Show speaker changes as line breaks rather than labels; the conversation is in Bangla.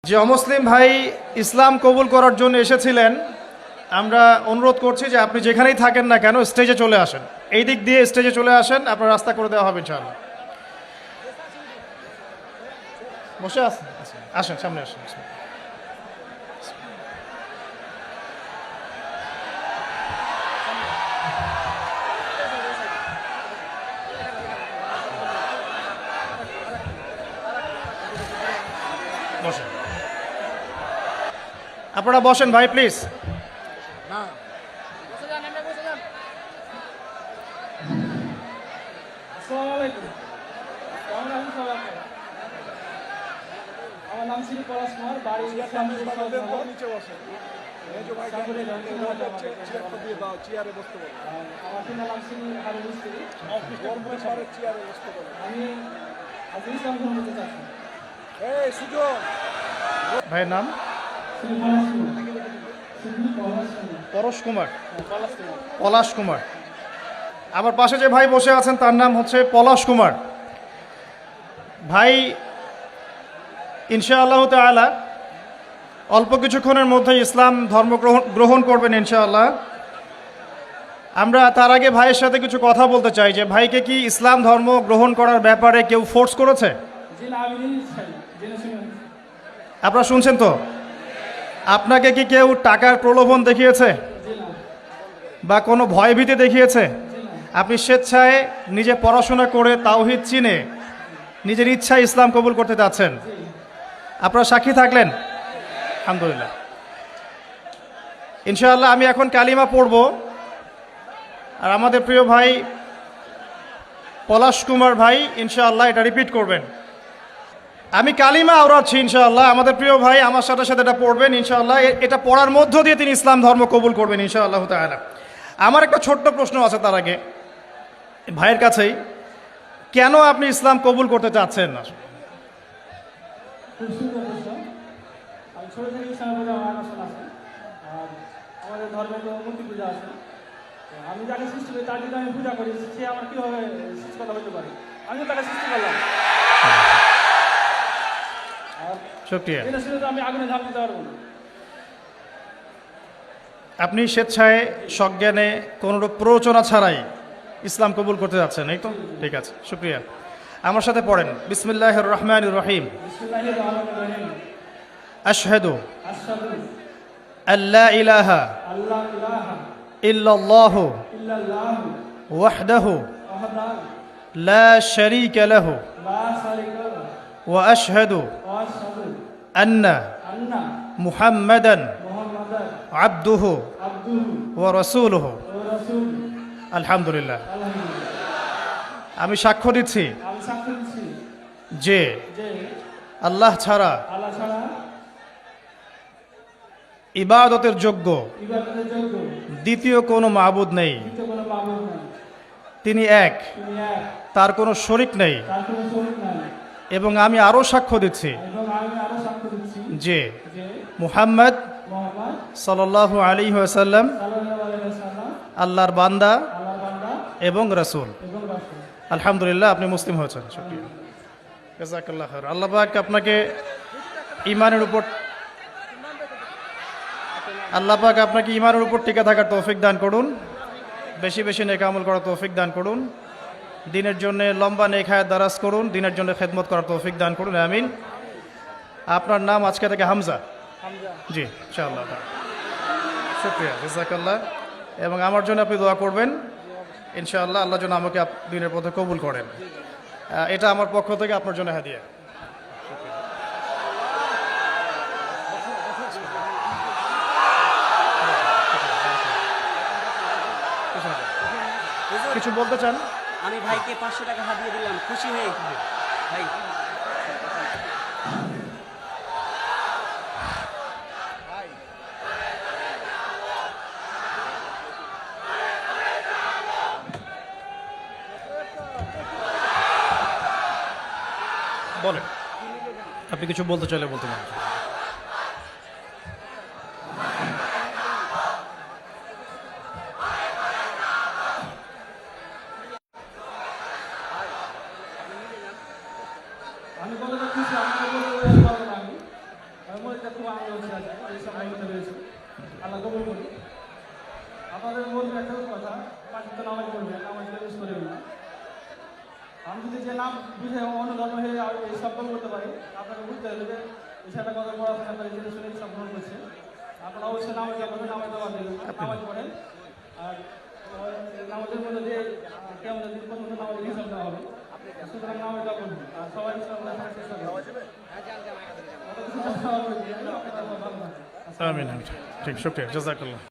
যে অমুসলিম ভাই ইসলাম কবুল করার জন্য এসেছিলেন, আমরা অনুরোধ করছি যে আপনি যেখানেই থাকেন না কেন স্টেজে চলে আসেন। এই দিক দিয়ে স্টেজে চলে আসেন, আপনার রাস্তা করে দেওয়া হবে ইনশাআল্লাহ। বসে আসেন, আসেন সামনে আসেন। বসেন, আপনারা বসেন ভাই প্লিজ।
আমার নাম ছিল পলাশ কুমার, বাড়ি আমার পিতার নাম ছিল হারুন মিস্ত্রি। আমি আজ ইসলাম গ্রহণ করতে চাচ্ছি।
ভাইয়ের নাম পরশ কুমার, পলাশ কুমার। আমার পাশে যে ভাই বসে আছেন তার নাম হচ্ছে পলাশ কুমার। ভাই ইনশাআল্লাহ তাআলা অল্প কিছুক্ষণের মধ্যে ইসলাম ধর্ম গ্রহণ করবেন ইনশাআল্লাহ। আমরা তার আগে ভাইয়ের সাথে কিছু কথা বলতে চাই যে ভাইকে কি ইসলাম ধর্ম গ্রহণ করার ব্যাপারে কেউ ফোর্স করেছে? আপনারা শুনছেন তো? আপনাকে কি কেউ টাকার প্রলোভন দেখিয়েছে বা কোনো ভয়ভীতি দেখিয়েছে? আপনি স্বেচ্ছায় নিজে পড়াশোনা করে তাওহীদ চিনে নিজের ইচ্ছায় ইসলাম কবুল করতে চাচ্ছেন। আপনারা সাক্ষী থাকলেন, আলহামদুলিল্লাহ। ইনশাআল্লাহ আমি এখন কালিমা পড়ব, আর আমাদের প্রিয় ভাই পলাশ কুমার ভাই ইনশাআল্লাহ এটা রিপিট করবেন। আমি কালিমা আওড়াচ্ছি ইনশাআল্লাহ, আমাদের প্রিয় ভাই আমার সাথে সাথে এটা পড়বেন ইনশাআল্লাহ। এটা পড়ার মধ্য দিয়ে তিনি ইসলাম ধর্ম কবুল করবেন ইনশাআল্লাহ তাআলা। আমার একটা ছোট্ট প্রশ্ন আছে তার আগে ভাইয়ের কাছেই, কেন আপনি ইসলাম কবুল করতে চাচ্ছেন না?
খুব সুন্দর প্রশ্ন। আমি ছোট থেকে ইসলামের প্রতি আমার আকর্ষণ আছে, আর আমাদের ধর্মে তো মূর্তি পূজা আছে। আমি যাকে সৃষ্টি করি তার যদি আমি পূজা করি, সে আমার কীভাবে সৃষ্টিকর্তা হতে পারে? আমি তো তাকে সৃষ্টি করলাম, আর
শুকরিয়া।
এটা শুনে তো আমি আগুনে ঝাঁপ দিতে পারবো না।
আপনি স্বেচ্ছায় সজ্ঞানে কোনোরূপ প্ররোচনা ছাড়াই ইসলাম কবুল করতে যাচ্ছেন, এই তো? ঠিক আছে, শুকরিয়া। আমার সাথে পড়েন, বিসমিল্লাহির রহমানির রহিম।
বিসমিল্লাহির রহমানির রহিম।
আশহাদু
আশহাদু
আল্লা ইলাহা
আল্লা ইলাহা
ইল্লাল্লাহু
ইল্লাল্লাহু
ওয়াহদাহু
ওয়াহদাহু
লা শারীকা লাহু
লা শারীকা লাহু
ওয়া আশহাদু
ওয়া আশহাদু
আন্না
আন্না
মুহাম্মাদান
মুহাম্মাদান
আবদুহু
আবদুহু
ওয়া রাসূলুহু।
ওয়া রাসূলুহু।
আলহামদুলিল্লাহ।
আলহামদুলিল্লাহ।
আমি সাক্ষ্য দিচ্ছি
আমি সাক্ষ্য দিচ্ছি
যে
যে
আল্লাহ ছাড়া
আল্লাহ ছাড়া
ইবাদতের যোগ্য
ইবাদতের যোগ্য
দ্বিতীয় কোনো মাবুদ নেই।
দ্বিতীয় কোনো মাবুদ নাই।
তিনি এক,
তিনি এক,
তার কোনো শরিক নেই।
তার কোনো শরীক নাই।
এবং আমি আরও সাক্ষ্য দিচ্ছি
এবং আমি আরো সাক্ষ্য দিচ্ছি
যে
যে
মুহাম্মদ
মুহাম্মদ
সাল্লাল্লাহু আলাইহি ওয়াসাল্লাম
সাল্লাল্লাহু আলাইহি ওয়াসাল্লাম
আল্লাহর বান্দা
আল্লাহর বান্দা
এবং রাসূল।
এবং রাসূল।
আলহামদুলিল্লাহ, আপনি মুসলিম হয়েছেন। শুকরিয়া, জাযাকাল্লাহ খাইর। আল্লাহ পাক আপনাকে ঈমানের উপর ঈমানের উপর টিকে থাকার তৌফিক দান করুন, বেশি বেশি নেক আমল করার তৌফিক দান করুন, দিনের জন্য লম্বা নেক হায়াত দারাজ করুন, দিনের জন্য খেদমত করার তৌফিক দান করুন, আমিন। আপনার নাম আজকে থেকে হামজা? জি, ইনশাআল্লাহ। শুকরিয়া, জাযাকাল্লাহ। এবং আমার জন্য আপনি দোয়া করবেন ইনশাআল্লাহ, আল্লাহ যেন আমাকে দিনের পথে কবুল করেন। এটা আমার পক্ষ থেকে আপনার জন্য হাদিয়া। কিছু বলতে চান?
আমি ভাইকে 500 টাকা হাতিয়ে দিলাম, খুশি হয়ে ভাই।
বলেন, আপনি কিছু বলতে চাইলে বলতে পারেন।
আমি বলে যাচ্ছি, আমি বলতে পারবো না। আমি মধ্যে খুব আনন্দ হচ্ছে আজকে এই সময় হতে পেরেছি আল্লাহ কবুল করি আপনাদের বলবো একটা কথা পাঁচটা তো নামাজ পড়বেন নামাজকে মিস করবেন না আমি যদি যে নাম বুঝে অন্য ধর্ম হয়ে এই সব করতে পারি আপনাকে বুঝতে হবে যে বিষয়টা কত পড়াশোনা করে জেনে শুনে সব গ্রহণ করছে আপনারা অবশ্যই নামাজ পড়বেন নামাজ দেওয়ার দেবেন নামাজ পড়েন আর নামাজের মধ্যে যে কেমন দিন পর্যন্ত নামাজের হিসাব দেওয়া হবে সুতরাং নামাজ দেওয়া করবেন আর সবাই ইসলামে থাকার চেষ্টা করবেন
আমিন। ঠিক, শুক্রিয়া, জাযাকাল্লাহ।